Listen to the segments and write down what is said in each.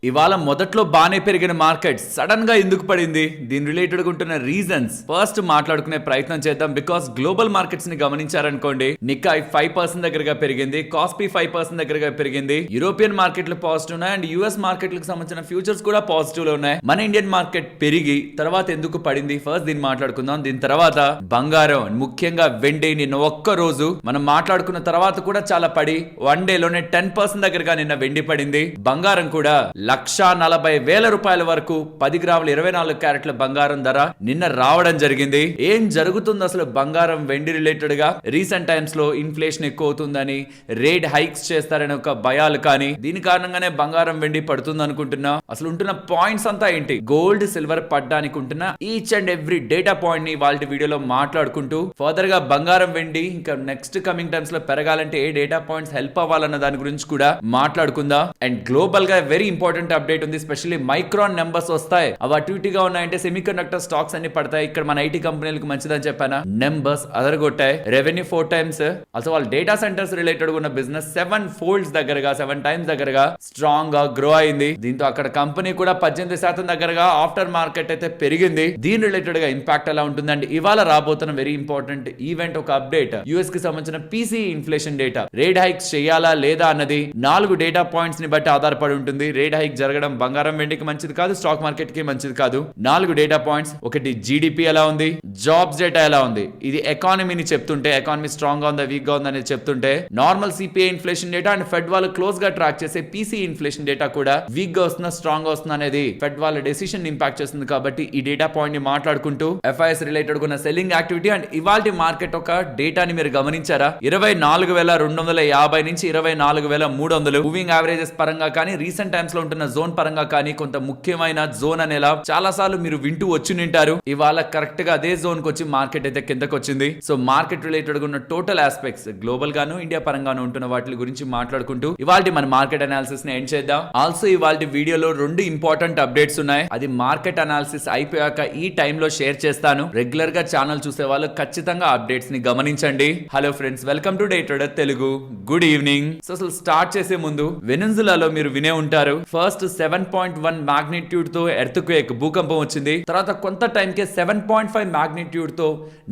ఇవాళ మొదట్లో బానే పెరిగిన మార్కెట్ సడన్ గా ఎందుకు పడింది? దీని రిలేటెడ్ గా ఉంటున్న రీజన్స్ ఫస్ట్ మాట్లాడుకునే ప్రయత్నం చేద్దాం. బికాస్ గ్లోబల్ మార్కెట్స్ ని గమనించారనుకోండి, నికాయ్ 5% దగ్గరగా పెరిగింది, కాస్పీ 5% దగ్గరగా పెరిగింది. యూరోపియన్ మార్కెట్లు పాజిటివ్ ఉన్నాయి అండ్ యుఎస్ మార్కెట్లకు సంబంధించిన ఫ్యూచర్స్ కూడా పాజిటివ్ లో ఉన్నాయి. మన ఇండియన్ మార్కెట్ పెరిగి తర్వాత ఎందుకు పడింది? ఫస్ట్ దీన్ని మాట్లాడుకుందాం. దీని తర్వాత బంగారం, ముఖ్యంగా వెండి నిన్న ఒక్క రోజు మనం మాట్లాడుకున్న తర్వాత కూడా చాలా పడి 1 డేలోనే 10% దగ్గరగా నిన్న వెండి పడింది. బంగారం కూడా 1,40,000 రూపాయల వరకు 10 గ్రాముల 24 క్యారెట్ల బంగారం ధర నిన్న రావడం జరిగింది. ఏం జరుగుతుంది అసలు బంగారం వెండి రిలేటెడ్ గా? రీసెంట్ టైమ్స్ లో ఇన్ఫ్లేషన్ ఎక్కువ అవుతుందని, రేట్ హైక్స్ చేస్తారని ఒక భయాలు, కానీ దీని కారణంగానే బంగారం వెండి పడుతుంది అనుకుంటున్నా. అసలు ఉంటున్న పాయింట్స్ అంతా ఏంటి? గోల్డ్ సిల్వర్ పడ్డానికి ఉంటున్న each and every data point ని వాళ్ళ వీడియోలో మాట్లాడుకుంటూ ఫర్దర్ గా బంగారం వెండి ఇంకా నెక్స్ట్ కమింగ్ టైమ్స్ లో పెరగాలంటే ఏ డేటా పాయింట్స్ హెల్ప్ అవ్వాలన్న దాని గురించి కూడా మాట్లాడుకుందాం. అండ్ గ్లోబల్ గా వెరీ ఇంపార్టెంట్ అప్డేట్ ఉంది. స్పెషల్లీ మైక్రాన్ నెంబర్స్ వస్తాయి, అవి అటు ఇటుగా ఉన్నాయంటే సెమీ కండక్టర్ స్టాక్స్ అన్ని పడతాయి. ఇక్కడ మన ఐటీ కంపెనీలకు మంచిదని చెప్పానా, నెంబర్స్ అదరగొట్టాయి. రెవెన్యూ 4 times, అసలు వాళ్ళ డేటా సెంటర్స్ రిలేటెడ్ ఉన్న బిజినెస్ 7 folds దగ్గరగా 7 times దగ్గరగా స్ట్రాంగ్ గా గ్రో అయింది. దీంతో అక్కడ కంపెనీ కూడా 18% దగ్గరగా ఆఫ్టర్ మార్కెట్ అయితే పెరిగింది. దీని రిలేటెడ్ గా ఇంపాక్ట్ ఎలా ఉంటుందండి? ఇవాళ రాబోతున్న వెరీ ఇంపార్టెంట్ ఈవెంట్ ఒక అప్డేట్, యుఎస్ కి సంబంధించిన PC inflation data. Rate hikes చేయాలా లేదా అన్నది 4 డేటా పాయింట్స్ ని బట్టి ఆధారపడి ఉంటుంది. రేట్ హైక్ జరగడం బంగారం వెండికి మంచిది కాదు, స్టాక్ మార్కెట్ కి మంచిది కాదు. 4 డేటా పాయింట్స్. ఒకటి జీడిపి ఎలా ఉంది, జాబ్స్ డేటా ఎలా ఉంది, ఇది ఎకానమీని చెప్తుంటే, ఎకానమీ స్ట్రాంగ్ గా ఉందా వీక్ గా ఉందా అనేది చెప్తుంటే, normal CPI inflation data and fed వాళ్ళు క్లోజ్ గా ట్రాక్ చేసే పీసీ ఇన్ఫ్లేషన్ డేటా కూడా వీక్ గా వస్తుందా స్ట్రాంగ్ గా వస్తుందా అనేది ఫెడ్ వాళ్ళ డెసిషన్ ఇంపాక్ట్ చేస్తుంది. కాబట్టి ఈ డేటా పాయింట్ ని మాట్లాడుకుంటూ ఎఫ్ఐఎస్ రిలేటెడ్ ఉన్న సెల్లింగ్ యాక్టివిటీ అండ్ ఇవాల్టి మార్కెట్ ఒక డేటాని మీరు గమనించారా? 24,250 నుంచి 24,300 మూవింగ్ యావరేజెస్ పరంగా కానీ, రీసెంట్ టైమ్స్ లో ఉంటున్న జోన్ పరంగా కానీ కొంత ముఖ్యమైన జోన్ అనేలా చాలా సార్లు మీరు వింటూ వచ్చి ఉంటారు. ఇవాళ కరెక్ట్ గా అదే జోన్ కి వచ్చి మార్కెట్ అయితే కిందకి వచ్చింది. సో మార్కెట్ రిలేటెడ్ ఉన్న టోటల్ ఆస్పెక్ట్స్ గ్లోబల్ గాను ఇండియా పరంగాను ఉంటున్న వాటి గురించి మాట్లాడుకుంటూ ఇవాళ మన మార్కెట్ అనాలిసిస్ ని ఎండ్ చేద్దాం. ఆల్సో ఇవాళ వీడియోలో 2 ఇంపార్టెంట్ అప్డేట్స్ ఉన్నాయి. అది మార్కెట్ అనాలిసిస్ అయిపోయాక ఈ టైమ్ లో షేర్ చేస్తాను. రెగ్యులర్ గా ఛానల్ చూసే వాళ్ళు ఖచ్చితంగా అప్డేట్స్ ని గమనించండి. Hello friends, welcome to day trader Telugu. Good evening. So అసలు స్టార్ట్ చేసే ముందు వెనిజులాలో మీరు వినే ఉంటారు, ఫస్ట్ 7.1 మాగ్నిట్యూడ్ తో ఎర్త్క్వేక్ భూకంపం వచ్చింది. తర్వాత కొంత టైం కే 7.5 మాగ్నిట్యూడ్ తో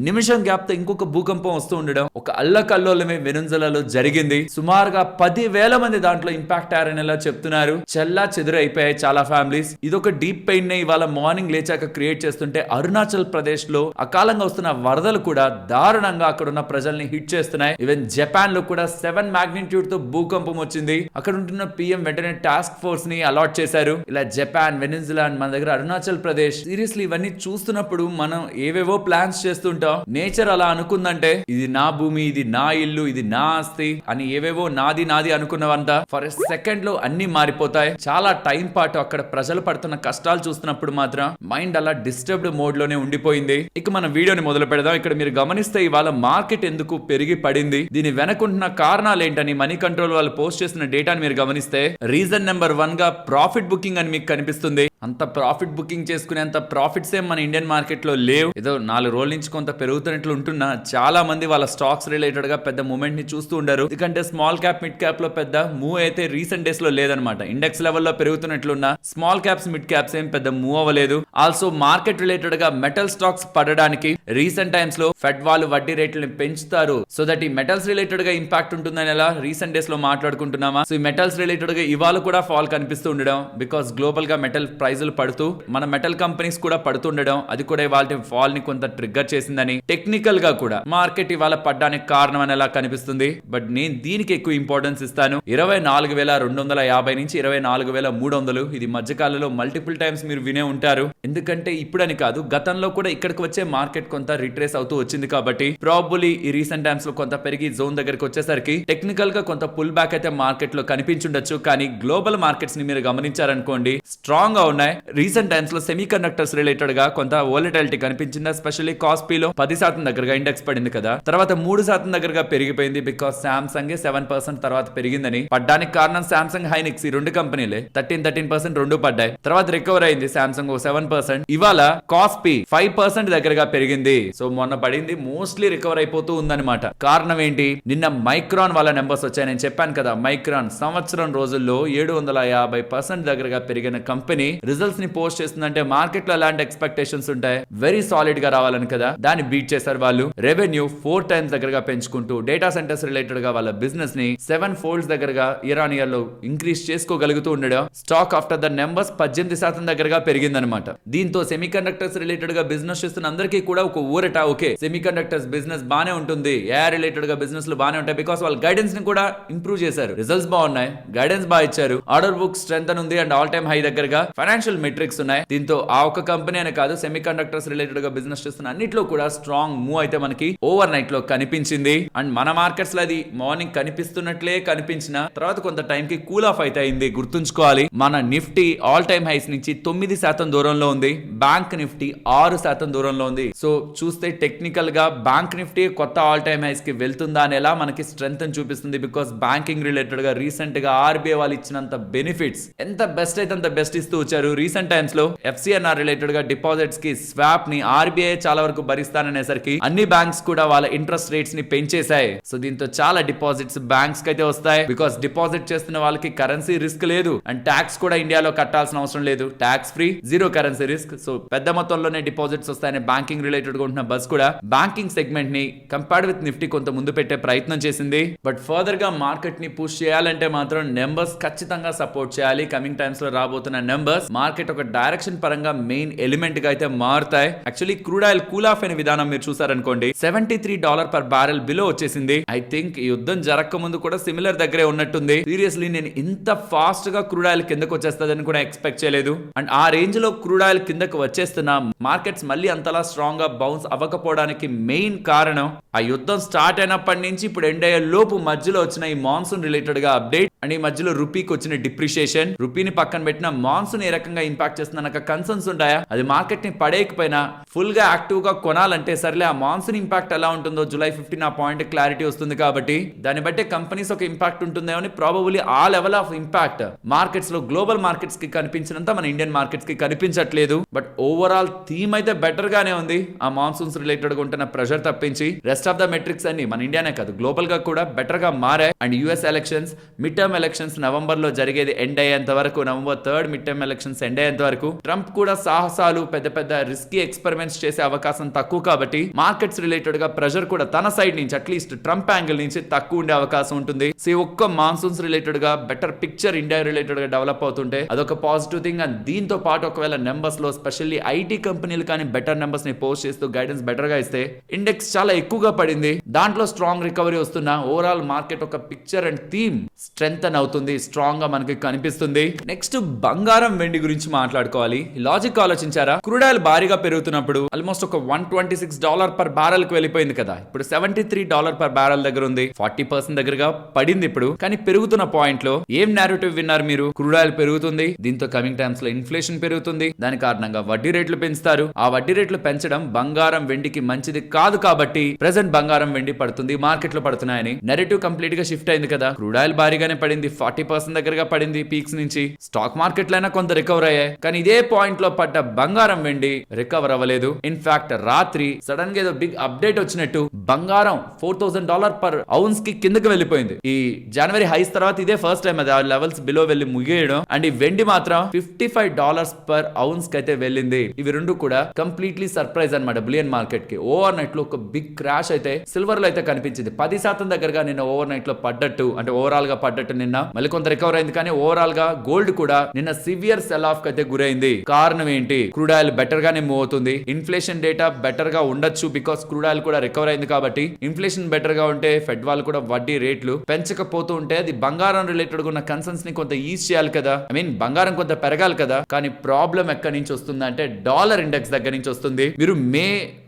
నిమిషం గ్యాప్ తో ఇంకొక భూకంపం వస్తూ ఉండడం ఒక అల్లకల్లోలమే వెనిజులాలో జరిగింది. సుమారుగా 10,000 మంది దాంట్లో ఇంపాక్ట్ అయ్యారని చెప్తున్నారు. చెల్లా చెదురు అయిపోయాయి చాలా ఫ్యామిలీస్. ఇదొక డీప్ పెయిన్ ని ఇవాళ మార్నింగ్ లేచాక క్రియేట్ చేస్తుంటే, అరుణాచల్ ప్రదేశ్ లో అకాలంగా వస్తున్న వరదలు కూడా దారుణంగా అక్కడ ఉన్న ప్రజల్ని హిట్ చేస్తున్నాయి. ఈవెన్ జపాన్ లో కూడా 7 మాగ్నిట్యూడ్ తో భూకంపం వచ్చింది. అక్కడ ఉంటున్న పిఎం వెంటనే టాస్క్ ఫోర్స్ ని అలాట్ చేశారు. ఇలా జపాన్, వెనిజులా, మన దగ్గర అరుణాచల్ ప్రదేశ్. సీరియస్లీ ఇవన్నీ చూస్తున్నప్పుడు మనం ఏవేవో ప్లాన్స్ చేస్తుంటాం. నేచర్ అలా అనుకుందంటే ఇది నా భూమి, ఇది నా ఇల్లు, ఇది నా ఆస్తి అని ఏవేవో నాది నాది అనుకున్నవంతా ఫర్ ఎ సెకండ్ లో అన్ని మారిపోతాయి. చాలా టైం పాటు అక్కడ ప్రజలు పడుతున్న కష్టాలు చూస్తున్నప్పుడు మాత్రం మైండ్ అలా డిస్టర్బ్డ్ మోడ్ లోనే ఉండిపోయింది. ఇక మన వీడియోని మొదలు పెడదాం. ఇక్కడ మీరు గమనిస్తే ఇవాళ మార్కెట్ ఎందుకు పెరిగి పడింది, దీని వెనకుంటున్న కారణాలు ఏంటని మనీ కంట్రోల్ వాళ్ళు పోస్ట్ చేసిన డేటాని మీరు గమనిస్తే, రీజన్ నెంబర్ 1 గా ప్రాఫిట్ బుకింగ్ అని మీకు కనిపిస్తుంది. అంత ప్రాఫిట్ బుకింగ్ చేసుకునేంత ప్రాఫిట్స్ ఏం మన ఇండియన్ మార్కెట్ లో లేవు. ఏదో 4 రోజుల నుంచి కొంత పెరుగుతున్నట్లు ఉంటున్నా చాలా మంది వాళ్ళ స్టాక్స్ రిలేటెడ్ గా పెద్ద మూవ్మెంట్ ని చూస్తూ ఉండరు. ఎందుకంటే స్మాల్ క్యాప్ మిడ్ క్యాప్ లో పెద్ద మూవ్ అయితే రీసెంట్ డేస్ లో లేదనమాట. ఇండెక్స్ లెవెల్లో పెరుగుతున్నట్లున్నా స్మాల్ క్యాప్స్ మిడ్ క్యాప్స్ ఏం పెద్ద మూవ్ అవ్వలేదు. ఆల్సో మార్కెట్ రిలేటెడ్ గా మెటల్ స్టాక్స్ పడడానికి రీసెంట్ టైమ్స్ లో ఫెడ్ వాళ్ళు వడ్డీ రేట్లను పెంచుతారు. సో దట్ ఈ మెటల్స్ రిలేటెడ్ గా ఇంపాక్ట్ ఉంటుందని ఎలా రీసెంట్ డేస్ లో మాట్లాడుకుంటున్నామా. సో ఈ మెటల్స్ రిలేటెడ్ గా ఇవాళ కూడా ఫాల్ కనిపిస్తూ ఉండడం, బికాస్ గ్లోబల్ గా మెటల్ ప్రైజులు పడుతూ మన మెటల్ కంపెనీస్ కూడా పడుతుండడం, అది కూడా ఇవాళ ఫాల్ ని కొంత ట్రిగ్గర్ చేసిందని టెక్నికల్ గా కూడా మార్కెట్ ఇవాళ పడ్డానికి కారణం అని ఎలా కనిపిస్తుంది. బట్ నేను దీనికి ఎక్కువ ఇంపార్టెన్స్ ఇస్తాను. 24,250 నుంచి 24,300 ఇది మధ్యకాలంలో మల్టిపుల్ టైమ్స్ మీరు వినే ఉంటారు. ఎందుకంటే ఇప్పుడని కాదు, గతంలో కూడా ఇక్కడికి వచ్చే మార్కెట్ కొంత రిట్రేస్ అవుతూ వచ్చింది. కాబట్టి ప్రాబబ్లీ ఈ రీసెంట్ టైమ్స్ లో కొంత పెరిగి జోన్ దగ్గరికి వచ్చేసరికి టెక్నికల్ గా కొంత పుల్ బ్యాక్ అయితే మార్కెట్ లో కనిపించుండొచ్చు. కానీ గ్లోబల్ మార్కెట్స్ ని మీరు గమనించారనుకోండి, స్ట్రాంగ్ గా ఉన్నాయి. రీసెంట్ టైమ్స్ లో సెమీ కండక్టర్స్ రిలేటెడ్ గా కొంత వోలటాలిటీ కనిపించింది, ఎస్పెషల్లీ కాస్పీలో 10% దగ్గరగా ఇండెక్స్ పడింది కదా, తర్వాత 3% దగ్గరగా పెరిగిపోయింది. బికాస్ సామ్సంగ్ 7% తర్వాత పెరిగిందని. పడ్డానికి కారణం సామ్సంగ్, హైనిక్స్ ఈ రెండు కంపెనీలే 13% రెండు పడ్డాయి. తర్వాత రికవర్ అయింది సామ్సంగ్ 7%. ఇవాళ కాస్పీ 5% దగ్గరగా పెరిగింది. సో మొన్న పడింది మోస్ట్లీ రికవర్ అయిపోతూ ఉందన్నమాట. కారణం ఏంటి? నిన్న మైక్రాన్ వాళ్ళ నెంబర్స్ వచ్చాయి. నేను చెప్పాను కదా, మైక్రాన్ సంవత్సరం రోజుల్లో 750% దగ్గరగా పెరిగిన కంపెనీ రిజల్ట్స్ ని పోస్ట్ చేస్తుందంటే మార్కెట్ లో ఎలాంటి ఎక్స్పెక్టేషన్స్ ఉంటాయి? వెరీ సాలిడ్ గా రావాలని కదా, దాన్ని బీట్ చేశారు వాళ్ళు. రెవెన్యూ 4 times దగ్గరగా పెంచుకుంటూ డేటా సెంటర్స్ రిలేటెడ్ గా వాళ్ళ బిజినెస్ ని 7 folds దగ్గరగా ఇయర్ ఆన్ ఇయర్ లో ఇంక్రీజ్ చేసుకోగలుగుతూ ఉండడం. స్టాక్ ఆఫ్టర్ ద నెంబర్స్ 18% దగ్గరగా పెరిగిందనమాట. దీంతో సెమీ కండక్టర్స్ రిలేటెడ్ గా బిజినెస్ చేస్తున్న అందరికీ కూడా ఒక ఊరట, ఓకే సెమీ కండక్టర్స్ బిజినెస్ బానే ఉంటుంది, ఏఆర్ రిలేటెడ్ గా బిజినెస్ లు బానే ఉంటాయి. బికాస్ వాళ్ళ గైడెన్స్ ని కూడా ఇంప్రూవ్ చేశారు, రిజల్ట్స్ బాగున్నాయి, గైడెన్స్ బాగా ఇచ్చారు, ఆర్డర్ బుక్ స్ట్రెంత్ ఉంది అండ్ ఆల్ టైమ్ హై దగ్గరగా ఫైనాన్షియల్ మెట్రిక్స్ ఉన్నాయి. దీంతో ఆ ఒక్క కంపెనీ అనే కాదు, సెమీ కండక్టర్స్ రిలేటెడ్ గా బిజినెస్ చేస్తున్న అన్నిట్లో కూడా స్ట్రాంగ్ మూవ్ అయితే మనకి ఓవర్ నైట్ లో కనిపించింది. అండ్ మన మార్కెట్స్ లో అది మార్నింగ్ కనిపిస్తున్నట్లే కనిపించిన తర్వాత కొంత టైం కి కూల్ ఆఫ్ అయితే అయింది. గుర్తుంచుకోవాలి, మన నిఫ్టీ ఆల్ టైమ్ హైస్ నుంచి 9% దూరంలో ఉంది, బ్యాంక్ నిఫ్టీ 6% దూరంలో ఉంది. సో చూస్తే టెక్నికల్ గా బ్యాంక్ నిఫ్టీ కొత్త ఆల్ టైమ్ హైస్ కి వెళ్తుందా అనేలా మనకి స్ట్రెంత్ చూపిస్తుంది. బికాస్ బ్యాంకింగ్ రిలేటెడ్ గా రీసెంట్ గా ఆర్బీఐ వాళ్ళు ఇచ్చినంత బెనిఫిట్స్ ఎంత బెస్ట్ అయితే అంత బెస్ట్ ఇస్తూ వచ్చారు. రీసెంట్ టైమ్స్ లో ఎఫ్సిఎన్ఆర్ రిలేటెడ్ గా డిపాజిట్స్ కి స్వాప్ ని ఆర్బీఐ చాలా వరకు భరిస్తాననేసరికి అన్ని బ్యాంక్స్ కూడా వాళ్ళ ఇంట్రెస్ట్ రేట్స్ ని పెంచేశాయి. సో దీంతో చాలా డిపాజిట్స్ బ్యాంక్స్ కి అయితే వస్తాయి. బికాస్ డిపాజిట్ చేస్తున్న వాళ్ళకి కరెన్సీ రిస్క్ లేదు అండ్ ట్యాక్స్ కూడా ఇండియాలో కట్టాల్సిన అవసరం లేదు, tax free, zero currency risk. So పెద్ద మొత్తంలోనే డిపాజిట్స్ వస్తాయని బ్యాంకింగ్ రిలేటెడ్ గా ఉంటున్న బస్ కూడా బ్యాంకింగ్ సెగ్మెంట్ ని కంపేర్డ్ విత్ నిఫ్టీ కొంత ముందు పెట్టే ప్రయత్నం చేసింది. బట్ ఫర్దర్ గా మార్కెట్ ని పుష్ చేయాలంటే మాత్రం నెంబర్స్ ఖచ్చితంగా సపోర్ట్ చేయాలి. కమింగ్ టైమ్స్ లో రాబోతున్న నెంబర్స్ మార్కెట్ ఒక డైరెక్షన్ పరంగా మెయిన్ ఎలిమెంట్ గా అయితే మారుతాయి. Actually crude oil cool of అయిన విధానం మీరు చూసారనుకోండి, $73 per barrel బిలో వచ్చేసింది. ఐ థింక్ ఈ యుద్ధం జరగక ముందు కూడా సిమిలర్ దగ్గరే ఉన్నట్టుంది. సీరియస్లీ నేను ఇంత ఫాస్ట్ గా క్రూడ్ ఆయిల్ కిందకు వచ్చేస్తుందని కూడా ఎక్స్పెక్ట్ చేయలేదు. అండ్ ఆ రేంజ్ లో క్రూడ్ ఆయిల్ కిందకు వచ్చేస్తున్న మార్కెట్స్ మళ్ళీ అంతలా స్ట్రాంగ్ గా బౌన్స్ అవ్వకపోవడానికి మెయిన్ కారణం ఆ యుద్ధం స్టార్ట్ అయినప్పటి నుంచి ఇప్పుడు ఎండ్ అయ్యే లోపు మధ్యలో వచ్చిన ఈ మాన్సూన్ రిలేటెడ్ గా అప్డేట్ అండ్ ఈ మధ్యలో రూపీకి వచ్చిన డిప్రిషియేషన్. రూపీని పక్కన పెట్టిన మాన్సూన్ ఏ రకంగా ఇంపాక్ట్ చేస్తుందన్న కన్సర్న్స్ ఉంటాయా? అది మార్కెట్ ని పడేయకపోయినా ఫుల్ గా యాక్టివ్ గా కొనాలంటే సర్లే ఆ మాన్సూన్ ఇంపాక్ట్ ఎలా ఉంటుందో జూలై 15 ఆ పాయింట్ క్లారిటీ వస్తుంది కాబట్టి దాన్ని బట్టి కంపెనీస్ ఒక ఇంపాక్ట్ ఉంటుందేమో అని ప్రాబబుల్లీ ఆ లెవెల్ ఆఫ్ ఇంపాక్ట్ మార్కెట్స్ లో గ్లోబల్ మార్కెట్స్ కి కనిపించినంత మన ఇండియన్ మార్కెట్స్ కి కనిపించట్లేదు. బట్ ఓవరాల్ థీమ్ అయితే బెటర్ గానే ఉంది. ఆ మాన్సూన్స్ రిలేటెడ్ గా ఉంటున్న ప్రెషర్ తప్పించి రెస్ట్ ఆఫ్ ద మెట్రిక్స్ అన్ని మన ఇండియానే కాదు గ్లోబల్ గా కూడా బెటర్ గా మారాయి. And US elections, mid term elections November లో జరిగేది ఎండ్ అయ్యేంత వరకు, November 3rd mid term elections end అయ్యేంత వరకు ట్రంప్ కూడా సాహసాలు పెద్ద పెద్ద రిస్కీ ఎక్స్పెరిమెంట్స్ చేసే అవకాశం తక్కువ కాబట్టి మార్కెట్స్ రిలేటెడ్ గా ప్రెషర్ కూడా తన సైడ్ నుంచి అట్లీస్ట్ ట్రంప్ యాంగిల్ నుంచి తక్కువ ఉండే అవకాశం ఉంటుంది. సో ఒక్క మాన్సూన్స్ రిలేటెడ్ గా బెటర్ పిక్చర్ ఇండియా రిలేటెడ్ గా డెవలప్ అవుతుంటే అదొక పాజిటివ్ థింగ్. అండ్ దీంతో పాటు ఒకవేళ నెంబర్స్ లో స్పెషల్లీ ఐటీ కంపెనీలు కానీ బెటర్ నెంబర్స్ ని పోస్ట్ చేస్తూ గైడెన్స్ బెటర్ గా ఇస్తే ఇండెక్స్ చాలా ఎక్కువగా పడింది. దాంట్లో స్ట్రాంగ్ రికవరీ వస్తున్నా ఓవరాల్ మార్కెట్ ఒక పిక్చర్ అండ్ థీమ్ స్ట్రెంగ్తన్ అవుతుంది, స్ట్రాంగ్ గా మనకి కనిపిస్తుంది. నెక్స్ట్ బంగారం వెండి గురించి మాట్లాడుకోవాలి. లాజిక్ ఆలోచించారా? క్రూడ్ ఆయిల్ భారీగా పెరుగుతున్నప్పుడు ఆల్మోస్ట్ ఒక $126 per barrel కి వెళ్ళిపోయింది కదా, ఇప్పుడు $73 per barrel దగ్గర ఉంది, 40% దగ్గరగా పడింది ఇప్పుడు. కానీ పెరుగుతున్న పాయింట్ లో ఏం నేరేటివ్ విన్నారు మీరు? క్రూడ్ ఆయిల్ పెరుగుతుంది, దీంతో కమింగ్ టైమ్స్ లో ఇన్ఫ్లేషన్ పెరుగుతుంది, దాని కారణంగా వడ్డీ రేట్లు పెంచుతారు. ఆ వడ్డీ రేట్లు పెంచడం బంగారం వెండికి మంచిది కాదు కాబట్టి ప్రెసెంట్ బంగారం వెండి పడుతుంది, మార్కెట్ లో పడుతున్నాయని నెరేటివ్ కంప్లీట్ గా షిఫ్ట్ అయింది కదా. క్రూడ్ ఆయిల్ భారీగానే పడింది, 40% దగ్గరగా పడింది పీక్స్ నుంచి. స్టాక్ మార్కెట్ లైనా కొంత రికవర్ అయ్యాయి, కానీ ఇదే పాయింట్ లో పడ్డ బంగారం వెండి రికవర్ అవ్వలేదు. ఇన్ఫాక్ట్ రాత్రి సడన్ గా ఏదో బిగ్ అప్డేట్ వచ్చినట్టు బంగారం $4,000 per ounce కి కిందకి వెళ్ళిపోయింది. ఈ జనవరి హైస్ తర్వాత ఇదే ఫస్ట్ టైం అది ఆ లెవెల్స్ బిలో వెళ్ళి ముగియడం. అండ్ ఈ వెండి మాత్రం $55 per ounce కి అయితే వెళ్ళింది. ఇవి రెండు కూడా కంప్లీట్లీ సర్ప్రైజ్ అన్నమాట బులియన్ మార్కెట్ కి. ఓవర్ నైట్ లో ఒక బిగ్ క్రాష్ అయితే సిల్వర్ లో అయితే కనిపించింది. 10% దగ్గరగా నిన్న ఓవర్ నైట్ లో పడ్డట్టు, అంటే ఓవరాల్ గా పడ్డట్టు నిన్న మళ్ళీ కొంత రికవర్ అయింది. కానీ ఓవరాల్ గా గోల్డ్ కూడా నిన్న సివియర్ సెల్ ఆఫ్ కి అయితే గురైంది. కారణం ఏంటి? క్రూడ్ ఆయిల్ బెటర్ గానే మూవ్ అవుతుంది, ఇన్ఫ్లేషన్ డేటా బెటర్ గా ఉండొచ్చు బికాస్ క్రూడ్ ఆయిల్ కూడా రికవర్ అయింది కాబట్టి. ఇన్ఫ్లేషన్ బెటర్ గా ఉంటే ఫెడ్ వాళ్ళు కూడా వడ్డీ రేట్లు పెంచకపోతూ ఉంటే అది బంగారం రిలేటెడ్ ఉన్న కన్సర్న్స్ ని కొంత ఈజ్ చేయాలి కదా. ఐ మీన్ బంగారం కొంత పెరగాలి కదా. కానీ ప్రాబ్లం ఎక్కడి నుంచి వస్తుంది అంటే డాలర్ ఇండెక్స్ దగ్గర నుంచి వస్తుంది. మీరు మే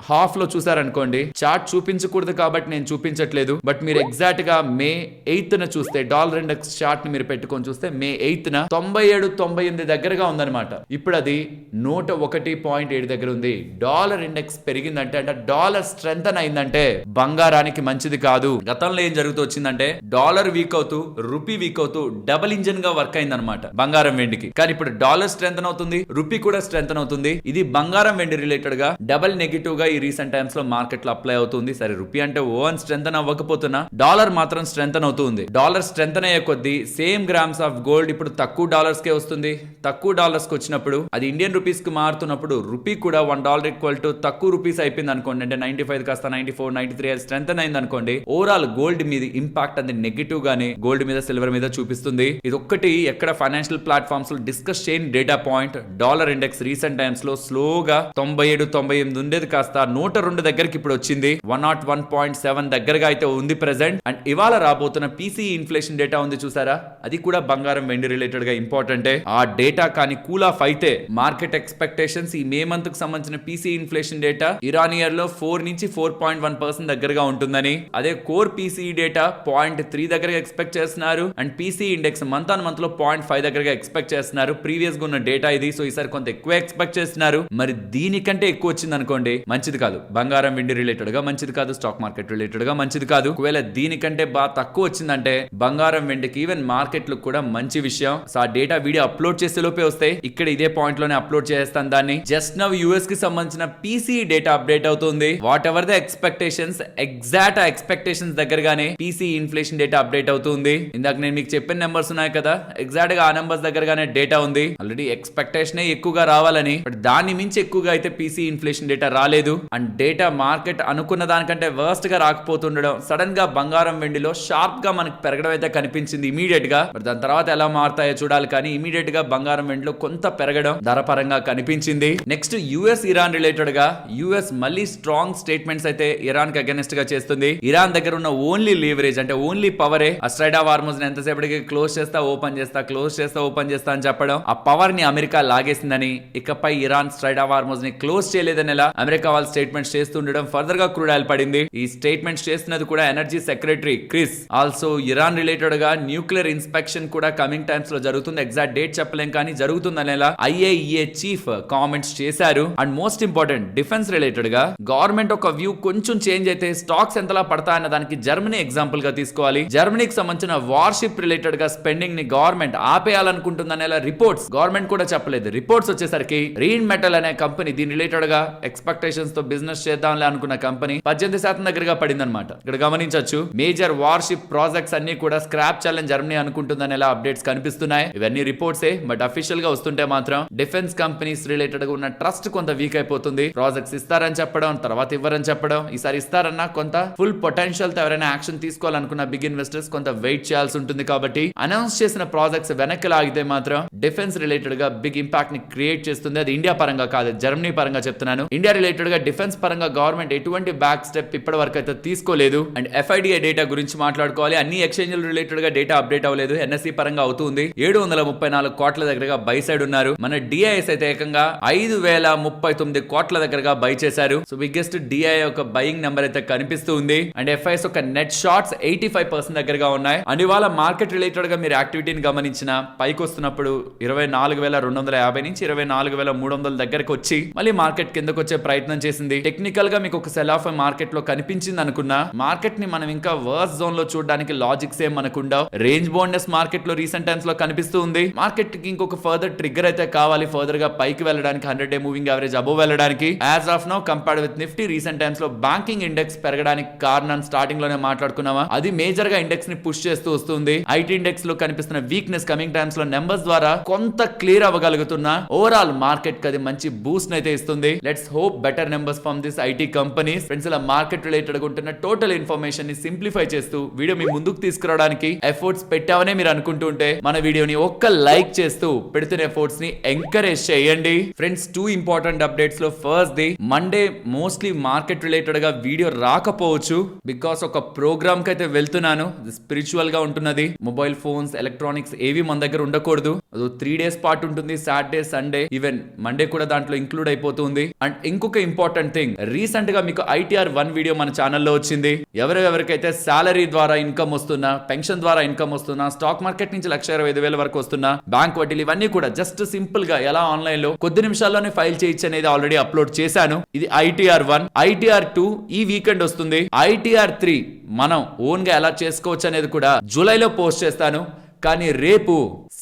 హాఫ్ లో చూసారనుకోండి, చార్ట్ చూపించకూడదు కాబట్టి నేను చూపించట్లేదు, బట్ మీరు ఎగ్జాక్ట్ గా మే 8th చూస్తే డాలర్ ఇండెక్స్ చార్ట్ ని మీరు పెట్టుకొని చూస్తే మే 8th 97-98 దగ్గర దగ్గరగా ఉందన్నమాట. ఇప్పుడు అది 101.7 దగ్గర ఉంది. డాలర్ ఇండెక్స్ పెరిగిందంటే అంటే డాలర్ స్ట్రెంథన్ అయిందంటే బంగారానికి మంచిది కాదు. గతంలో ఏం జరుగుతూ వచ్చిందంటే డాలర్ వీక్ అవుతూ రూపీ వీక్ అవుతూ డబుల్ ఇంజన్ గా వర్క్ అయిందనమాట బంగారం వెండికి. కానీ ఇప్పుడు డాలర్ స్ట్రెంథన్ అవుతుంది, రూపీ కూడా స్ట్రెంథన్ అవుతుంది. ఇది బంగారం వెండి రిలేటెడ్ గా డబుల్ నెగిటివ్ గా ఈ రీసెంట్ టైమ్స్ లో మార్కెట్ లో అప్లై అవుతుంది. సరే రూపీ అంటే ఓవన్ స్ట్రెంథన్ అవ్వకపోతున్నా డాలర్ మాత్రం స్ట్రెంథన్ అవుతుంది. డాలర్ స్ట్రెంథన్ అయ్యే కొద్దీ సేమ్ గ్రామ్స్ ఆఫ్ గోల్డ్ ఇప్పుడు తక్కువ డాలర్స్ కే వస్తుంది. తక్కువ డాలర్స్ కి వచ్చినప్పుడు అది ఇండియన్ రూపీస్ కి మారుతున్నప్పుడు రూపీ కూడా $1 ఈక్వల్ టు తక్కువ రూపీస్ అయిపోయింది అనుకోండి. అంటే 95 కాస్త 94, 93 స్ట్రెంథన్ అయింది అనుకోండి. ఓవరాల్ గోల్డ్ మీద ఇంపాక్ట్ అది నెగిటివ్ గానే గోల్డ్ మీద సిల్వర్ మీద చూపిస్తుంది. ఇది ఒక్కటి ఎక్కడ ఫైనాన్షియల్ ప్లాట్ఫామ్స్ లో డిస్కస్ చేయని data point. Dollar index recent times లో స్లోగా 97, 98 ఉండేది కాస్త 102 దగ్గరికి ఇప్పుడు వచ్చింది. 101.7 దగ్గరగా అయితే ఉంది ప్రెసెంట్. అండ్ ఇవాళ రాబోతున్న పీసీ ఇన్ఫ్లేషన్ డేటా ఉంది చూసారా, అది కూడా బంగారం వెండి రిలేటెడ్ గా ఇంపార్టెంటే. ఆ డేటా కానీ కూల్ ఆఫ్ అయితే మార్కెట్ ఎక్స్పెక్టేషన్స్ ఈ మే మంత్ కు సంబంధించిన PC inflation data Iran year లో 4 నుంచి 4.1% దగ్గరగా ఉంటుందని, అదే కోర్ పీసీ డేటా 0.3 దగ్గరగా ఎక్స్పెక్ట్ చేస్తున్నారు. And PC index month on month లో 0.5 దగ్గరగా ఎక్స్పెక్ట్ చేస్తున్నారు. ప్రీవియస్ గా ఉన్న డేటా ఇది. సో ఈసారి కొంత ఎక్కువ ఎక్స్పెక్ట్ చేస్తున్నారు. మరి దీనికంటే ఎక్కువ వచ్చింది అనుకోండి మంచిది కాదు. బంగారం వెండి రిలేటెడ్ గా మంచిది కాదు, స్టాక్ మార్కెట్ రిలేటెడ్ గా మంచిది కాదు. ఒకవేళ దీనికంటే బాగా తక్కువ వచ్చిందంటే బంగారం వెండికి ఈవెన్ మార్కెట్ లో కూడా మంచి విషయం. సో ఆ డేటా వీడియో అప్లోడ్ చేసే లోపే వస్తాయి. ఇక్కడ ఇదే పాయింట్ లోనే అప్లోడ్ చేస్తాను దాన్ని. జస్ట్ నౌ యూఎస్ కి సంబంధించిన పీసీ డేటా అప్డేట్ అవుతుంది. Whatever the expectations exact expectations దగ్గరగానే పీసీ ఇన్ఫ్లేషన్ డేటా అప్డేట్ అవుతుంది. ఇందాక నేను మీకు చెప్పిన నెంబర్స్ ఉన్నాయి కదా, ఎగ్జాక్ట్ గా ఆ నెంబర్స్ దగ్గరగానే డేటా ఉంది. ఆల్రెడీ ఎక్స్పెక్టేషన్ ఎక్కువగా రావాలని, బట్ దాన్ని మించి ఎక్కువగా అయితే పీసీ ఇన్ఫ్లేషన్ డేటా రాలేదు. అండ్ డేటా మార్కెట్ అనుకున్న దానికంటే వర్స్ట్ గా రాకపోతుండడం, సడన్ గా బంగారం వెండిలో షార్ప్ గా మనకు పెరగడం అయితే కనిపించింది ఇమీడియట్ గా. బట్ దాని తర్వాత ఎలా మారుతాయో చూడాలి. కానీ ఇమీడియట్ గా బంగారం వెండిలో కొంత పెరగడం ధర పరంగా కనిపించింది. నెక్స్ట్ యుఎస్ ఇరాన్ రిలేటెడ్ గా యుఎస్ మళ్ళీ స్ట్రాంగ్ స్టేట్మెంట్స్ అయితే ఇరాన్ కి అగెనిస్ట్ గా చేస్తుంది. ఇరాన్ దగ్గర ఉన్న ఓన్లీ లీవరేజ్ అంటే ఓన్లీ పవరే ఆ స్ట్రైట్ ఆఫ్ హార్మోజ్ ఎంతసేపటికి క్లోజ్ చేస్తా ఓపెన్ చేస్తా, క్లోజ్ చేస్తా ఓపెన్ చేస్తా అని చెప్పడం, ఆ పవర్ ని అమెరికా లాగేసిందని, ఇకపై ఇరాన్ స్ట్రైట్ ఆఫ్ హార్మోజ్ ని క్లోజ్ చేయలేదని ఎలా అమెరికా వాళ్ళు స్టేట్మెంట్స్ చేస్తుండడం ఫర్దర్ గా క్రూడ్ ఆయిల్ పడింది. ఈ స్టేట్మెంట్స్ చేస్తున్నది కూడా energy secretary Chris. Also Iran related గా న్యూక్లియర్ ఇన్స్పెక్షన్ కూడా కమింగ్ టైమ్స్ లో జరుగుతుంది. ఎగ్జాక్ట్ డేట్ చెప్పలేం కానీ జరుగుతుందని ఎలా IAEA చీఫ్ కామెంట్స్ చేశారు. And most important defence related గా గవర్నమెంట్ ఒక వ్యూ కొంచెం చేంజ్ అయితే స్టాక్స్ ఎంతలా పడతాయన్న దానికి జర్మనీ ఎగ్జాంపుల్ గా తీసుకోవాలి. జర్మనీకి సంబంధించిన వార్షిప్ రిలేటెడ్ గా స్పెండింగ్ ని గవర్నమెంట్ ఆపేయాలనుకుంటుందనేలా రిపోర్ట్స్, గవర్నమెంట్ కూడా చెప్పలేదు. రిపోర్ట్స్ వచ్చేసరికి రీన్ మెటల్ అనే కంపెనీ దీని రిలేటెడ్ గా ఎక్స్పెక్టేషన్స్ తో బిజినెస్ చేద్దాంలే అనుకున్న కంపెనీ 18% దగ్గరగా పడింది అనమాట. ఇక్కడ గమనించవచ్చు మేజర్ వార్షిప్ ప్రాజెక్ట్స్ అన్ని కూడా స్క్రాప్ చేయాలని జర్మనీ అనుకుంటుందనేలా అప్డేట్స్ కనిపిస్తున్నాయి. ఇవన్నీ రిపోర్ట్సే, బట్ అఫీషియల్ గా వస్తుంటే మాత్రం డిఫెన్స్ కంపెనీస్ రిలేటెడ్ గా ఉన్న ట్రస్ట్ కొంత వీక్ అయిపోతుంది. ప్రాజెక్ట్స్ ఇస్తారని చెప్పడం, తర్వాత ఇవ్వరని చెప్పడం. ఈసారి ఇస్తారన్నా కొంత ఫుల్ పొటెన్షియల్ తో ఎవరైనా యాక్షన్ తీసుకోవాలనుకున్న బిగ్ ఇన్వెస్టర్స్ కొంత వెయిట్ చేయాల్సి ఉంటుంది. కాబట్టి అనౌన్స్ చేసిన ప్రాజెక్ట్స్ వెనక్కి లాగితే మాత్రం డిఫెన్స్ రిలేటెడ్ గా బిగ్ ఇంపాక్ట్ ని క్రియేట్ చేస్తుంది. అది ఇండియా పరంగా కాదు, జర్మనీ పరంగా చెప్తున్నాను. ఇండియా రిలేటెడ్ గా డిఫెన్స్ పరంగా గవర్నమెంట్ ఎటువంటి బ్యాక్ స్టెప్ ఇప్పటి వరకు అయితే తీసుకోలేదు. అండ్ FIDA డేటా గురించి మాట్లాడుకోవాలి. అన్ని ఎక్స్చేంజ్ రిలేటెడ్ గా డేటా అప్డేట్ అవ్వలేదు. NSE పరంగా అవుతుంది. 734 కోట్ల దగ్గరగా బై సైడ్ ఉన్నారు. మన DIS అయితే ఏకంగా 5039 కోట్ల దగ్గరగా బై చేశారు. సో బిగ్గెస్ట్ DI ఒక బయింగ్ నెంబర్ అయితే కనిపిస్తూ ఉంది. అండ్ FIS ఒక నెట్ షార్ట్స్ 85% దగ్గరగా ఉన్నాయి. అండ్ ఇవాళ మార్కెట్ రిలేటెడ్ గా మీరు యాక్టివిటీని గమనించిన పైకి వస్తున్నప్పుడు 24,250 నుంచి 24,300 దగ్గరకు వచ్చి మళ్ళీ మార్కెట్ కిందకు వచ్చే ప్రయత్నం చేసింది. టెక్నికల్ గా మీకు ఒక సెల్ ఆఫ్ మార్కెట్ లో కనిపించింది అనుకున్నా, మార్కెట్ ని మనం ఇంకా వర్స్ జోన్ లో చూడడానికి లాజిక్స్ ఏం మనకుండా రేంజ్ బౌండ్నెస్ మార్కెట్ లో రీసెంట్ టైమ్స్ లో కనిపిస్తూ ఉంది. మార్కెట్ కి ఇంకొక ఫర్దర్ ట్రిగ్గర్ అయితే కావాలి ఫర్దర్ గా పైకి వెళ్ళడానికి, 100-day మూవింగ్ యావరేజ్ అబోవ్ వెళ్ళడానికి. As of now compared with Nifty recent times లో బ్యాంకింగ్ ఇండెక్స్ పెరగడానికి కారణం స్టార్టింగ్ లోనే మాట్లాడుకున్నామా, అది మేజర్ గా ఇండెక్స్ ని పుష్ చేస్తూ వస్తుంది. IT ఇండెక్స్ లో కనిపిస్తున్న వీక్నెస్ కమింగ్ టైమ్స్ లో నెంబర్స్ ద్వారా కొంత క్లియర్ అవ్వగలుగుతున్నా ఓవరాల్ మార్కెట్ కి అది మంచి బూస్ట్ అయితే ఇస్తుంది. Let's hope better numbers from this IT companies. Friends, ఇలా మార్కెట్ రిలేటెడ్ ఉంటున్న టోటల్ ఇన్ఫర్మేషన్ ని సింప్లిఫై చేస్తూ వీడియో మీ ముందుకు తీసుకురావడానికి ఎఫర్ట్స్ పెట్టావనే మీరు అనుకుంటుంటే మన వీడియోని ఒక్క లైక్ చేస్తూ పెడుతున్న ఎఫర్ట్స్ ని ఎంకరేజ్ చేయండి. ఫ్రెండ్స్, 2 ఇంపార్టెంట్ అప్డేట్స్ లో first the Monday mostly market related గా వీడియో రాకపోవచ్చు బికాస్ ఒక ప్రోగ్రామ్ కి అయితే వెళ్తున్నాను. స్పిరిచువల్ గా ఉంటున్నది. మొబైల్ ఫోన్స్, ఎలక్ట్రానిక్స్ ఏవి మన దగ్గర ఉండకూడదు. అది 3 days పాటు ఉంటుంది. సాటర్డే, సండే, ఈవెన్ మండే కూడా దాంట్లో ఇంక్లూడ్ అయిపోతుంది. అండ్ ఇంకొక ఇంపార్టెంట్ థింగ్, రీసెంట్ గా మీకు ITR 1 వీడియో మన ఛానల్లో వచ్చింది. ఎవరెవరికైతే సాలరీ ద్వారా ఇన్కమ్ వస్తున్నా, పెన్షన్ ద్వారా ఇన్కమ్ వస్తున్నా, స్టాక్ మార్కెట్ నుంచి 1,25,000 వరకు వస్తున్నా, బ్యాంక్ వడ్డీలు ఇవన్నీ ఇవన్నీ కూడా జస్ట్ సింపుల్ గా ఎలా ఆన్లైన్ లో కొద్ది నిమిషాల్లోనే ఫైల్ చేయొచ్చు అనేది ఆల్రెడీ అప్లోడ్ చేశాను. ఇది ITR 1, ITR 2 ఈ వీకెండ్ వస్తుంది. ITR 3 మనం ఓన్ గా ఎలా చేసుకోవచ్చు అనేది కూడా జూలైలో పోస్ట్ చేస్తాను. కానీ రేపు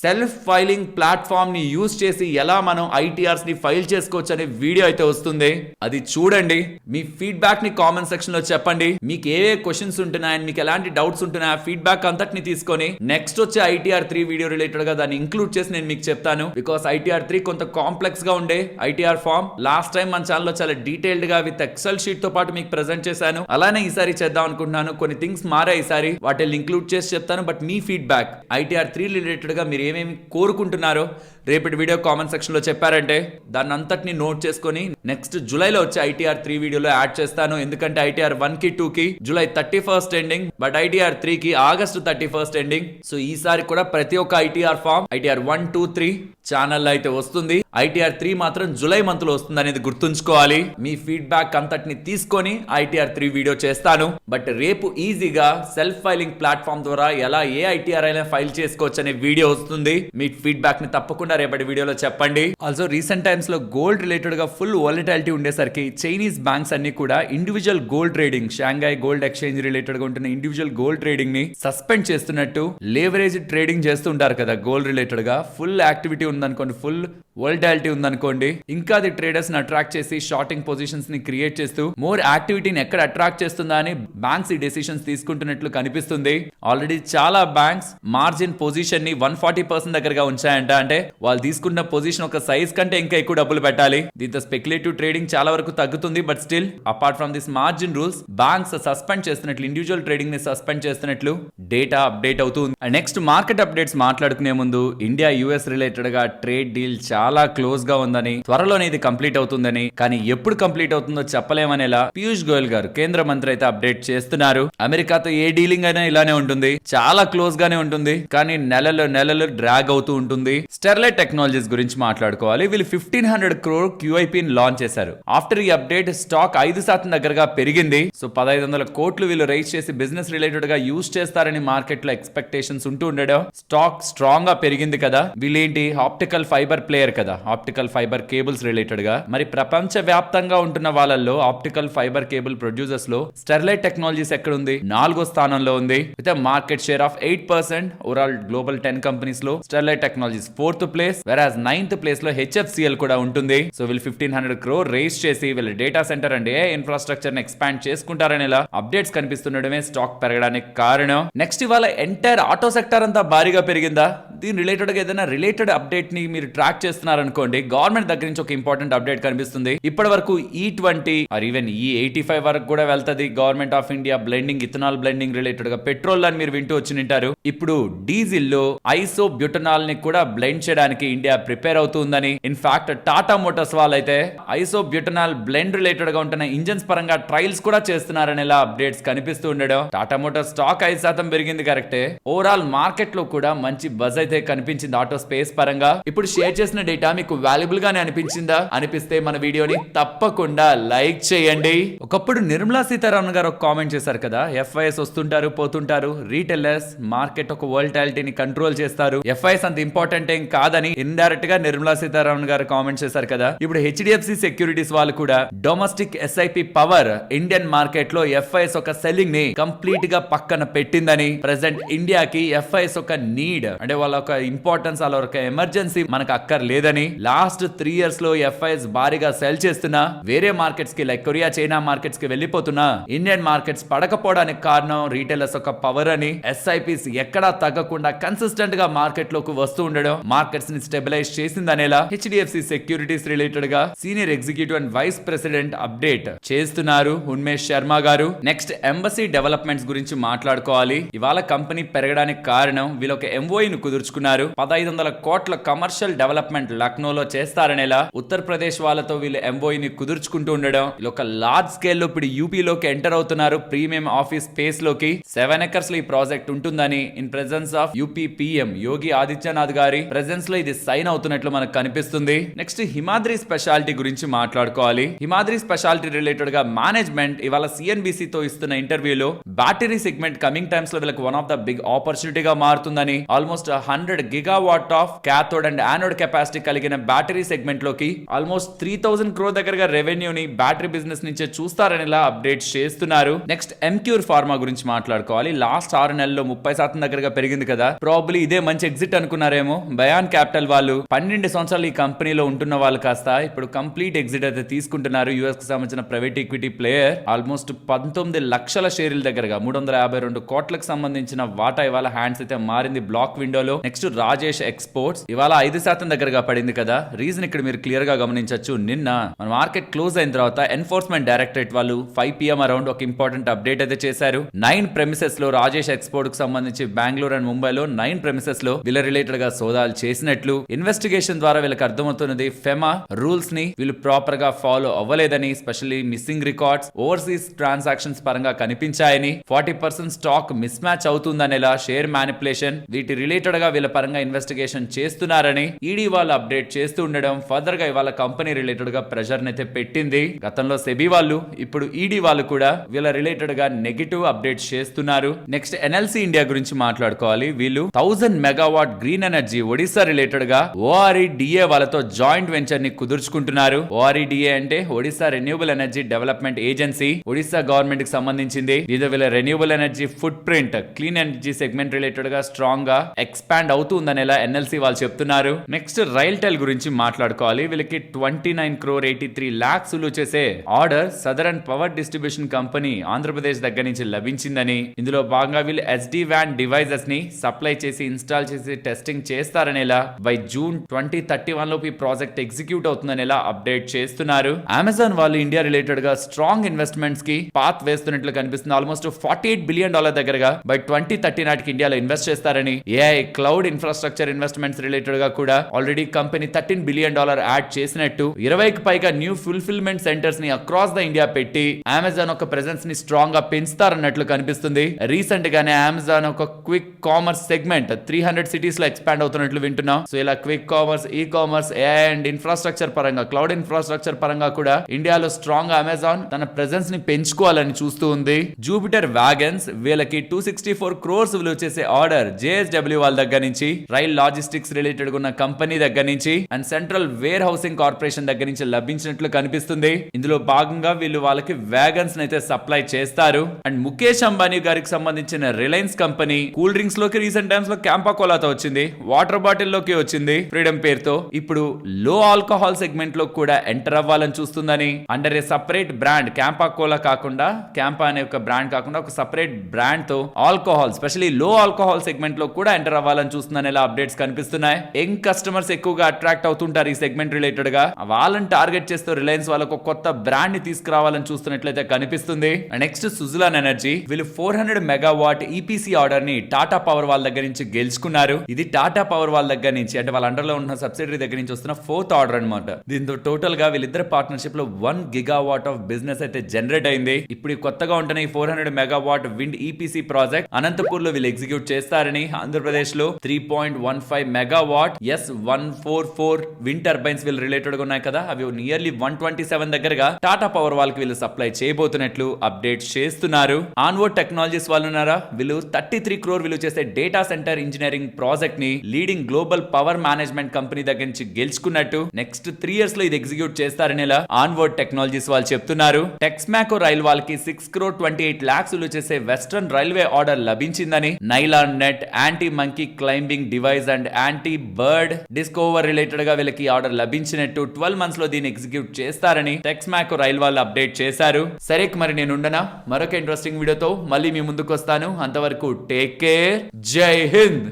సెల్ఫ్ ఫైలింగ్ ప్లాట్ఫామ్ ని యూజ్ చేసి ఎలా మనం ITRs ని ఫైల్ చేసుకోవచ్చు అనే వీడియో అయితే వస్తుంది. అది చూడండి. మీ ఫీడ్బ్యాక్ ని కామెంట్ సెక్షన్ లో చెప్పండి. మీకు ఏ క్వశ్చన్స్ ఉంటున్నాయని, మీకు ఎలాంటి డౌట్స్ ఉంటున్నాయి, ఫీడ్బ్యాక్ అంతటిని తీసుకొని నెక్స్ట్ వచ్చే ITR 3 వీడియో రిలేటెడ్ గా దాన్ని ఇంక్లూడ్ చేసి నేను మీకు చెప్తాను. బికాస్ ITR 3 కొంత కాంప్లెక్స్ గా ఉండే ITR ఫామ్ లాస్ట్ టైం మన ఛానల్లో చాలా డీటెయిల్డ్ గా విత్ ఎక్సెల్ షీట్ తో పాటు మీకు ప్రెజెంట్ చేశాను. అలానే ఈసారి చేద్దాం అనుకుంటున్నాను. కొన్ని థింగ్స్ మారాయి ఈసారి, వాటిని ఇంక్లూడ్ చేసి చెప్తాను. But me feedback ITR 3 related గా మీరు ఏమేమి కోరుకుంటున్నారో రేపటి వీడియో కామెంట్ సెక్షన్ లో చెప్పారంటే దాన్ని అంతటిని నోట్ చేసుకొని నెక్స్ట్ జూలైలో వచ్చే ITR 3 వీడియోలో యాడ్ చేస్తాను. ఎందుకంటే ITR 1 కి 2 కి July 31st ending, but ITR 3 కి ఆగస్ట్ 31st ఎండింగ్. సో ఈసారి కూడా ప్రతి ఒక్క ITR ఫామ్ ITR 1, 2, 3 ఛానల్ అయితే వస్తుంది. ITR 3 మాత్రం జూలై మంత్ లో వస్తుంది అనేది గుర్తుంచుకోవాలి. మీ ఫీడ్బ్యాక్ అంతటిని తీసుకొని ITR 3 వీడియో చేస్తాను. బట్ రేపు ఈజీగా సెల్ఫ్ ఫైలింగ్ ప్లాట్ఫామ్ ద్వారా ఎలా ఏ ITR అయినా ఫైల్ చేసుకోవచ్చు అనే వీడియో వస్తుంది. మీ ఫీడ్బ్యాక్ ని తప్పకుండా రేపటి వీడియోలో చెప్పండి. ఆల్సో రీసెంట్ టైమ్స్ లో గోల్డ్ రిలేటెడ్ గా ఫుల్ వాలటిలిటీ ఉండేసరికి చైనీస్ బ్యాంక్స్ అన్ని కూడా individual gold trading, Shanghai gold exchange related గా ఉంటున్న ఇండివిజువల్ గోల్డ్ ట్రేడింగ్ ని సస్పెండ్ చేస్తున్నట్టు, లేవరేజ్ ట్రేడింగ్ చేస్తుంటారు కదా గోల్డ్ రిలేటెడ్ గా, ఫుల్ యాక్టివిటీ ఉందనుకోండి, ఫుల్ వాలటిలిటీ ఉందనుకోండి, ఇంకా అది ట్రేడర్స్ ని అట్రాక్ట్ చేసి షార్టింగ్ పొజిషన్స్ ని క్రియేట్ చేస్తూ మోర్ యాక్టివిటీని ఎక్కడ అట్రాక్ట్ చేస్తుందా అని బ్యాంక్స్ ఈ డెసిషన్స్ తీసుకుంటున్నట్లు కనిపిస్తుంది. ఆల్రెడీ చాలా బ్యాంక్స్ మార్జిన్ పొజిషన్ ని 140% దగ్గరగా ఉంచాయంట. అంటే వాళ్ళు తీసుకున్న పొజిషన్ ఒక సైజ్ కంటే ఇంకా ఎక్కువ డబ్బులు పెట్టాలి. దీంతో స్పెక్యులేటివ్ ట్రేడింగ్ చాలా వరకు తగ్గుతుంది. But still apart from this margin rules banks suspend చేస్తున్నట్లు, ఇండివిజువల్ ట్రేడింగ్ ని సస్పెండ్ చేస్తున్నట్లు డేటా అప్డేట్ అవుతుంది. నెక్స్ట్ మార్కెట్ అప్డేట్స్ మాట్లాడుకునే ముందు ఇండియా US రిలేటెడ్ గా ట్రేడ్ డీల్ చాలా క్లోజ్ గా ఉందని, త్వరలోనే ఇది కంప్లీట్ అవుతుందని, కానీ ఎప్పుడు కంప్లీట్ అవుతుందో చెప్పలేమనేలా పీయూష్ గోయల్ గారు కేంద్ర మంత్రి అయితే అప్డేట్ చేస్తున్నారు. అమెరికాతో ఏ డీలింగ్ అయినా ఇలానే ఉంటుంది, చాలా క్లోజ్ గానే ఉంటుంది, కానీ నెలలు డ్రాగ్ అవుతూ ఉంటుంది. స్టెర్లైట్ టెక్నాలజీస్ గురించి మాట్లాడుకోవాలి. వీళ్ళు 1500 crore QIP ని లాంచ్ చేశారు. ఆఫ్టర్ ఈ అప్డేట్ స్టాక్ 5% దగ్గరగా పెరిగింది. సో 1500 కోట్లు వీళ్ళు రైజ్ చేసి బిజినెస్ రిలేటెడ్ గా యూజ్ చేస్తారని మార్కెట్ లో ఎక్స్పెక్టేషన్స్ ఉంటూ ఉండడం, స్టాక్ స్ట్రాంగ్ గా పెరిగింది కదా. వీళ్ళేంటి ఆప్టికల్ ఫైబర్ ప్లేయర్ కదా, ఆప్టికల్ ఫైబర్ కేబుల్స్ రిలేటెడ్ గా. మరి ప్రపంచ వ్యాప్తంగా ఉంటున్న వాళ్ళల్లో ఆప్టికల్ ఫైబర్ కేబుల్ ప్రొడ్యూసర్స్ లో స్టెర్లైట్ టెక్నాలజీస్ ఎక్కడ ఉంది? 4వ స్థానంలో ఉంది with market share of 8%. Overall global 10 companies లో స్టెర్లైట్ టెక్నాలజీస్ 4th ప్లేస్, వెరాజ్ 9th ప్లేస్ లో HFCL కూడా ఉంటుంది. సో వీళ్ళు 1500 crore రేస్ చేసి వీళ్ళ data centre and A infrastructure ని ఎక్స్పాండ్ చేసుకుంటారని అప్డేట్స్ కనిపిస్తుండడమే స్టాక్ పెరగడానికి కారణం. నెక్స్ట్ ఇవాళ ఎంటైర్ ఆటో సెక్టర్ అంతా భారీగా పెరిగిందా? దీని రిలేటెడ్ గా ఏదైనా రిలేటెడ్ అప్డేట్ ని మీరు ట్రాక్ చేస్తున్నారనుకోండి, గవర్నమెంట్ దగ్గర నుంచి ఒక ఇంపార్టెంట్ అప్డేట్ కనిపిస్తుంది. ఇప్పటి వరకు E20 ఆర్ ఈవెన్ E85 వరకు కూడా వెళ్తది government of India blending, ethanol blending related గా. పెట్రోల్ అని మీరు వింటూ వచ్చి ఉంటారు. ఇప్పుడు డీజిల్ లో ఐసోబ్యూటనాల్ ని కూడా బ్లెండ్ చేయడానికి ఇండియా ప్రిపేర్ అవుతుందని, ఇన్ఫాక్ట్ టాటా మోటార్స్ వాళ్ళైతే ఐసోబ్యూటనాల్ బ్లెండ్ రిలేటెడ్ గా ఉంటున్న ఇంజన్స్ పరంగా ట్రయల్స్ కూడా చేస్తున్నారని ఇలా అప్డేట్స్ కనిపిస్తూ ఉండడం. టాటా మోటార్స్ స్టాక్ 5% పెరిగింది కరెక్టే. ఓవరాల్ మార్కెట్ లో కూడా మంచి బజ్ అయితే కనిపించింది ఆటో స్పేస్ పరంగా. ఇప్పుడు షేర్ చేసిన డేటా మీకు వాల్యుబుల్ గానే అనిపించిందా? అనిపిస్తే మన వీడియోని తప్పకుండా లైక్ చేయండి. ఒకప్పుడు నిర్మలా సీతారామన్ గారు ఒక కామెంట్ చేశారు కదా, FIS వస్తుంటారు పోతుంటారు, రీటైలర్స్ మార్కెట్ ఒక వోల్టాలిటీని కంట్రోల్ చేస్తారు, FIS అంత ఇంపార్టెంట్ ఏం కాదని ఇండైరెక్ట్ గా నిర్మలా సీతారామన్ గారు కామెంట్ చేశారు కదా. ఇప్పుడు HDFC సెక్యూరిటీస్ వాళ్ళు కూడా domestic SIP power Indian market లో FIS ఒక సెల్లింగ్ ని కంప్లీట్ గా పక్కన పెట్టిందని, ప్రెసెంట్ ఇండియాకి FIS ఒక నీడ్, అంటే వాళ్ళ ఒక ఇంపార్టెన్స్, వాళ్ళ ఒక ఎమర్జెన్సీ మనకు అక్కర్లేదని, లాస్ట్ 3 years లో FIS భారీగా సెల్ చేస్తున్నా వేరే మార్కెట్స్ కి లైక్ కొరియా, చైనా మార్కెట్స్ కి వెళ్ళిపోతున్నా ఇండియన్ మార్కెట్స్ పడకపోవడానికి కారణం రీటైలర్స్ ఒక పవర్ అని, SIPs ఎక్కడా తగ్గకుండా కన్సిస్టెంట్ గా మార్కెట్ లోకి వస్తూ ఉండడం మార్కెట్స్ ని స్టెబిలైజ్ చేసిందనేలా HDFC సెక్యూరిటీస్ రిలేటెడ్ గా senior executive and vice president update చేస్తున్నారు ఉన్మేష్ శర్మ గారు. నెక్స్ట్ ఎంబసీ డెవలప్మెంట్స్ గురించి మాట్లాడుకోవాలి. ఇవాళ కంపెనీ పెరగడానికి కారణం వీళ్ళు ఒక MOU ను కుదుర్చుకున్నారు. 1500 కోట్ల కమర్షియల్ డెవలప్మెంట్ లక్నోలో చేస్తారనేలా ఉత్తరప్రదేశ్ వాళ్ళతో వీళ్ళు MOU ని కుదుర్చుకుంటూ ఉండడం. వీళ్ళు ఒక లార్జ్ స్కేల్ లో ఇప్పుడు UP లోకి ఎంటర్ అవుతున్నారు. ప్రీమియం ఆఫీస్ స్పేస్ లోకి 7 acres లో ఈ ప్రాజెక్ట్ ఉంటుందని in presence of UP PM Yogi Adityanath గారి ప్రెజెన్స్ లో ఇది సైన్ అవుతున్నట్లు మనకు కనిపిస్తుంది. నెక్స్ట్ హిమాద్రి స్పెషాలిటీ గురించి మాట్లాడుకోవాలి. హిమాద్రి స్పెషాలిటీ రిలేటెడ్ గా మేనేజ్మెంట్ ఇవాళ సిఎన్బిసి తో ఇస్తున్న ఇంటర్వ్యూలో బ్యాటరీ సెగ్మెంట్ కమింగ్ టైమ్స్ లో వీళ్ళకి వన్ ఆఫ్ ద బిగ్ ఆపర్చునిటీగా మారుతుందని, almost 100 gigawatt of cathode and anode capacity కలిగిన బ్యాటరీ సెగ్మెంట్ లోకి ఆల్మోస్ట్ 3000 క్రోర్ దగ్గరగా రెవెన్యూని బ్యాటరీ బిజినెస్ నుంచే చూస్తారని ఇలా అప్డేట్ చేస్తున్నారు. నెక్స్ట్ ఎంక్యూర్ ఫార్మా గురించి మాట్లాడుకోవాలి. లాస్ట్ 6 నెలల్లో 30% దగ్గరగా పెరిగింది కదా, ప్రాబబ్లీ ఇదే మంచి ఎగ్జిట్ అనుకున్నారేమో. బయాన్ క్యాపిటల్ వాళ్ళు 12 సంవత్సరాలు ఈ కంపెనీలో ఉంటున్న వాళ్ళు కాస్త ఇప్పుడు కంప్లీట్ ఎగ్జిట్ అయితే తీసుకుంటున్నారు. యుఎస్ కి సంబంధించిన ప్రైవేట్ ఈక్విటీ ప్లేయర్ ఆల్మోస్ట్ 19 లక్షల షేర్ల దగ్గరగా 352 కోట్లకు సంబంధించిన వాటా ఇవాళ హ్యాండ్స్ అయితే మారింది బ్లాక్ విండోలో. నెక్స్ట్ రాజేష్ ఎక్స్పోర్ట్స్ ఇవాళ 5% దగ్గరగా పడింది కదా. రీజన్ ఇక్కడ మీరు క్లియర్ గా గమనించవచ్చు. నిన్న మన మార్కెట్ క్లోజ్ అయిన తర్వాత ఎన్ఫోర్స్మెంట్ డైరెక్టరేట్ వాళ్ళు 5 PM అరౌండ్ ఒక ఇంపార్టెంట్ అప్డేట్ అయితే చేశారు. 9 ప్రెమిసెస్ లో రాజేష్ ఎక్స్పోర్ట్ కు సంబంధించి బెంగళూరు అండ్ ముంబైలో 9 ప్రెమిసెస్ లో వీళ్ళ రిలేటెడ్ గా సోదాలు చేసినట్లు ఇన్వెస్టిగేషన్ ద్వారా వీళ్ళకి అర్థమవుతున్నది. ఫెమా రూల్స్ ని వీళ్ళు ప్రాపర్ గా ఫాలో అవ్వలేదని, specially missing records overseas transactions పరంగా కనిపించాయని, 40% స్టాక్ మిస్ మ్యాచ్ అవుతుందనేలా షేర్ మ్యానిపులేషన్ వీటి రిలేటెడ్ గా వీళ్ళ పరంగా ఇన్వెస్టిగేషన్ చేస్తున్నారని ఈడీ వాళ్ళు అప్డేట్ చేస్తూ ఉండడం ఫర్దర్ గా ఇవాళ కంపెనీ రిలేటెడ్ గా ప్రెషర్ అయితే పెట్టింది. గతంలో సెబీ వాళ్ళు, ఇప్పుడు ఈడీ వాళ్ళు కూడా వీళ్ళ రిలేటెడ్ గా నెగటివ్ అప్డేట్ చేస్తున్నారు. నెక్స్ట్ ఎన్ఎల్సి ఇండియా గురించి మాట్లాడుకోవాలి. వీళ్ళు 1000 megawatt green energy Odisha related గా OREDA వాళ్ళతో జాయింట్ వెంచర్ ని కుదుర్చుకుంటున్నారు. OREDA అంటే Odisha renewable energy development agency, Odisha government కి సంబంధించింది. ఇది వీళ్ళ renewable energy foot print clean energy segment related గా స్ట్రాంగ్ గా ఎక్స్పాండ్ అవుతుందనేలా ఎన్ఎల్సి వాళ్ళు చెప్తున్నారు. నెక్స్ట్ రైల్టెల్ గురించి మాట్లాడుకోవాలి. వీళ్ళకి 29 crore 83 lakhs చేసే order southern power distribution company Andhra Pradesh దగ్గర నుంచి లభించిందని, ఇందులో భాగంగా వీళ్ళు SD WAN డివైజెస్ ని సప్లై చేసి ఇన్స్టాల్ చేసి టెస్టింగ్ చేస్తారనేలా బై జూన్ 2031 లోపు ఈ ప్రాజెక్ట్ ఎగ్జిక్యూట్ అవుతుందనేలా అప్డేట్ చేస్తున్నారు. అమెజాన్ వాళ్ళు ఇండియా రిలేటెడ్ గా స్ట్రాంగ్ ఇన్వెస్ట్మెంట్స్ కి పాత్ వేస్తున్నట్లు కనిపిస్తుంది. ఆల్మోస్ట్ $48 billion దగ్గరగా బై 2030 నాటికి ఇండియాలో ఇన్వెస్ట్ చేస్తారని, AI cloud infrastructure investments related గా కూడా ఆల్రెడీ కంపెనీ $13 billion యాడ్ చేసినట్టు, 20కి పైగా న్యూ ఫుల్ఫిల్మెంట్ సెంటర్స్ ని అక్రాస్ ద ఇండియా పెట్టి అమెజాన్ ఒక ప్రెజెన్స్ ని స్ట్రాంగ్ గా పెంచుతారన్నట్లు కనిపిస్తుంది. రీసెంట్ గానే అమెజాన్ ఒక క్విక్ కామర్స్ సెగ్మెంట్ 300 సిటీస్ లో ఎక్స్పాండ్ అవుతున్నట్లు వింటున్నాం. సో ఇలా quick commerce, e commerce, AI and infrastructure పరంగా, క్లౌడ్ ఇన్ఫ్రాస్ట్రక్చర్ పరంగా కూడా ఇండియాలో స్ట్రాంగ్ గా అమెజాన్ తన ప్రెజెన్స్ ని పెంచుకోవాలని చూస్తూ ఉంది. జూపిటర్ వ్యాగన్స్ వీళ్ళకి 264 crores విలువ చేసే ఆర్డర్ JSW వాళ్ళ దగ్గర నుంచి, రైల్ లాజిస్టిక్స్ రిలేటెడ్ ఉన్న కంపెనీ దగ్గర నుంచి and central warehousing corporation దగ్గర నుంచి లభించినట్లు కనిపిస్తుంది. ఇందులో భాగంగా వీళ్ళు వాళ్ళకి వ్యాగన్స్ అయితే సప్లై చేస్తారు. అండ్ ముఖేష్ అంబానీ గారికి సంబంధించిన రిలయన్స్ కంపెనీ కూల్ డ్రింక్స్ లోకి రీసెంట్ టైమ్స్ లో క్యాంపా కోలాతో వచ్చింది, వాటర్ బాటిల్ లోకి వచ్చింది ఫ్రీడమ్ పేరుతో. ఇప్పుడు లో ఆల్కహాల్ సెగ్మెంట్ లో కూడా ఎంటర్ అవ్వాలని చూస్తుందని, under a separate brand Campa cola కాకుండా, క్యాంపా అనే ఒక బ్రాండ్ కాకుండా ఒక సపరేట్ బ్రాండ్ తో ఆల్కహాల్ స్పెషల్లీ లో ఆల్కహాల్ సెగ్మెంట్ లో కూడా ఎంటర్ అవ్వాలని చూస్తుందని ఇలా అప్డేట్స్ కనిపిస్తున్నాయి. యంగ్ కస్టమర్స్ ఎక్కువగా అట్రాక్ట్ అవుతుంటారు ఈ సెగ్మెంట్ రిలేటెడ్ గా, వాళ్ళని టార్గెట్ చేస్తూ రిలయన్స్ వాళ్ళకు కొత్త బ్రాండ్ ని తీసుకురావాలని చూస్తున్నట్లయితే కనిపిస్తుంది. నెక్స్ట్ సుజలాన్ ఎనర్జీ వీళ్ళు 400 మెగావాట్ EPC ఆర్డర్ ని టాటా పవర్ వాళ్ళ దగ్గర నుంచి గెలుచుకున్నారు. ఇది టాటా పవర్ వాళ్ళ దగ్గర నుంచి అంటే వాళ్ళ అండర్ లో ఉన్న సబ్సిడరీ దగ్గర నుంచి వస్తున్న 4th ఆర్డర్ అన్నమాట. దీంతో టోటల్ గా వీళ్ళిద్దరు పార్ట్నర్షిప్ లో 1 gigawatt ఆఫ్ బిజినెస్ అయితే జనరేట్ అయింది. ఇప్పుడు కొత్తగా ఉంటున్న ఈ 400 megawatt wind EPC project Anantapur లో వీళ్ళు ఎగ్జిక్యూట్ చేస్తారని, ఆంధ్రప్రదేశ్ లో 3.15 మెగావాట్ S144 విండ్ టర్బైన్స్ వీళ్ళు రిలేటెడ్ గా ఉన్నాయి కదా, అవి నియర్లీ 127 దగ్గరగా టాటా పవర్ వాళ్ళకి వీళ్ళు సప్లై చేయబోతున్నట్లు అప్డేట్ చేస్తున్నారు. ఆన్వర్డ్ టెక్నాలజీస్ వాళ్ళు ఉన్నారా, వీళ్ళు 33 crore విలువ చేసే డేటా సెంటర్ ఇంజనీరింగ్ ప్రాజెక్ట్ ని leading global power management company దగ్గర నుంచి గెలుచుకున్నట్టు, నెక్స్ట్ 3 years లో ఇది ఎగ్జిక్యూట్ చేస్తారని ఆన్వర్డ్ టెక్నాలజీస్ వాళ్ళు చెప్తున్నారు. టెక్స్మాకో రైల్ వాళ్ళకి 6 crore 28 lakhs విలువ చేసే వెస్టర్న్ రైల్వే ఆర్డర్ లభించిందని, nylon net, anti monkey climbing device and anti bird discover related గా వీళ్ళకి ఆర్డర్ లభించినట్టు 12 months లో దీన్ని ఎగ్జిక్యూట్ చేస్తారని టెక్స్మాకో రైల్ వాళ్ళు అప్డేట్ చేశారు. సరే మరి నేను ఉండనా, మరొక ఇంట్రెస్టింగ్ వీడియోతో మళ్ళీ మీ ముందుకు వస్తాను. అంతవరకు టేక్ కేర్, జై హింద్.